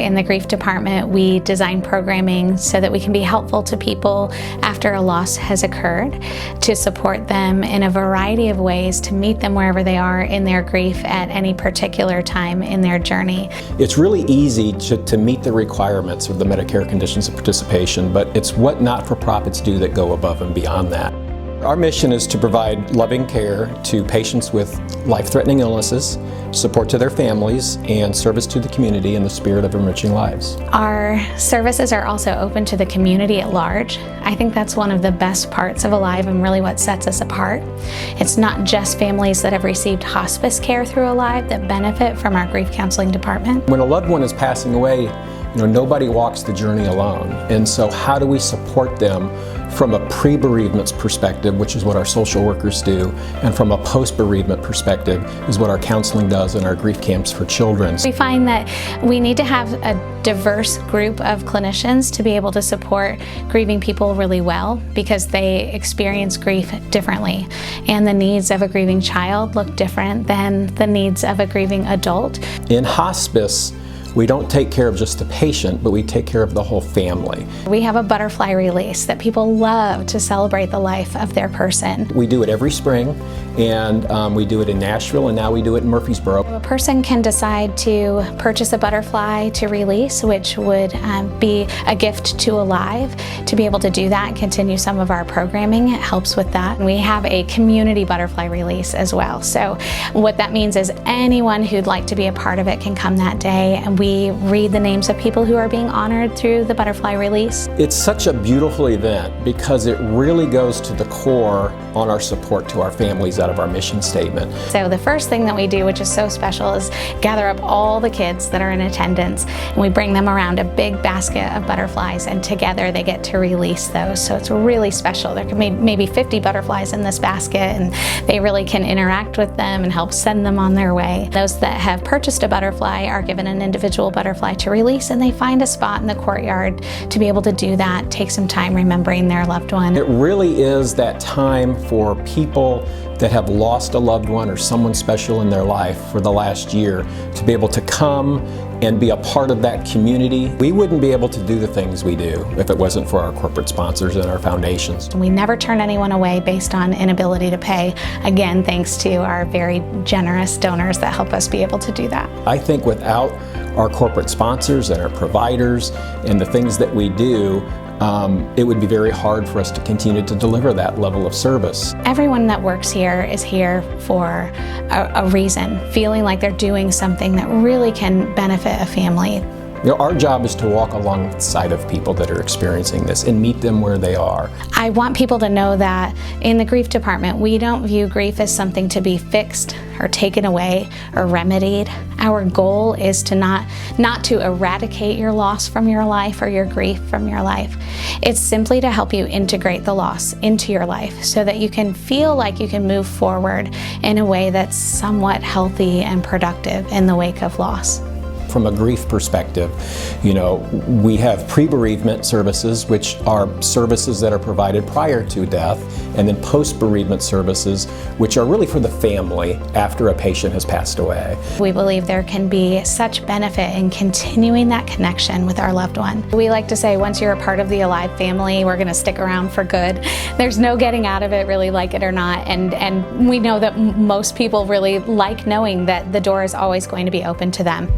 in the grief department, we design programming so that we can be helpful to people after a loss has occurred, to support them in a variety of ways, to meet them wherever they are in their grief at any particular time in their journey. It's really easy to meet the requirements of the Medicare conditions of participation, but it's what not-for-profits do that go above and beyond that. Our mission is to provide loving care to patients with life-threatening illnesses, support to their families, and service to the community in the spirit of enriching lives. Our services are also open to the community at large. I think that's one of the best parts of Alive and really what sets us apart. It's not just families that have received hospice care through Alive that benefit from our grief counseling department. When a loved one is passing away, nobody walks the journey alone. And so how do we support them from a pre-bereavement perspective, which is what our social workers do, and from a post-bereavement perspective is what our counseling does in our grief camps for children. We find that we need to have a diverse group of clinicians to be able to support grieving people really well, because they experience grief differently, and the needs of a grieving child look different than the needs of a grieving adult. In hospice, we don't take care of just the patient, but we take care of the whole family. We have a butterfly release that people love to celebrate the life of their person. We do it every spring, and we do it in Nashville, and now we do it in Murfreesboro. A person can decide to purchase a butterfly to release, which would be a gift to Alive. To be able to do that and continue some of our programming, it helps with that. And we have a community butterfly release as well. So what that means is anyone who'd like to be a part of it can come that day, and we read the names of people who are being honored through the butterfly release. It's such a beautiful event because it really goes to the core on our support to our families out of our mission statement. So the first thing that we do, which is so special, is gather up all the kids that are in attendance, and we bring them around a big basket of butterflies, and together they get to release those. So it's really special. There can be maybe 50 butterflies in this basket, and they really can interact with them and help send them on their way. Those that have purchased a butterfly are given an individual butterfly to release, and they find a spot in the courtyard to be able to do that, take some time remembering their loved one. It really is that time for people that have lost a loved one or someone special in their life for the last year to be able to come and be a part of that community. We wouldn't be able to do the things we do if it wasn't for our corporate sponsors and our foundations. We never turn anyone away based on inability to pay, again, thanks to our very generous donors that help us be able to do that. I think without our corporate sponsors and our providers and the things that we do, it would be very hard for us to continue to deliver that level of service. Everyone that works here is here for a reason, feeling like they're doing something that really can benefit a family. Our job is to walk alongside of people that are experiencing this and meet them where they are. I want people to know that in the grief department, we don't view grief as something to be fixed or taken away or remedied. Our goal is to not to eradicate your loss from your life or your grief from your life. It's simply to help you integrate the loss into your life so that you can feel like you can move forward in a way that's somewhat healthy and productive in the wake of loss. From a grief perspective, we have pre-bereavement services, which are services that are provided prior to death, and then post-bereavement services, which are really for the family after a patient has passed away. We believe there can be such benefit in continuing that connection with our loved one. We like to say once you're a part of the Alive family, we're going to stick around for good. There's no getting out of it, really like it or not, and we know that most people really like knowing that the door is always going to be open to them.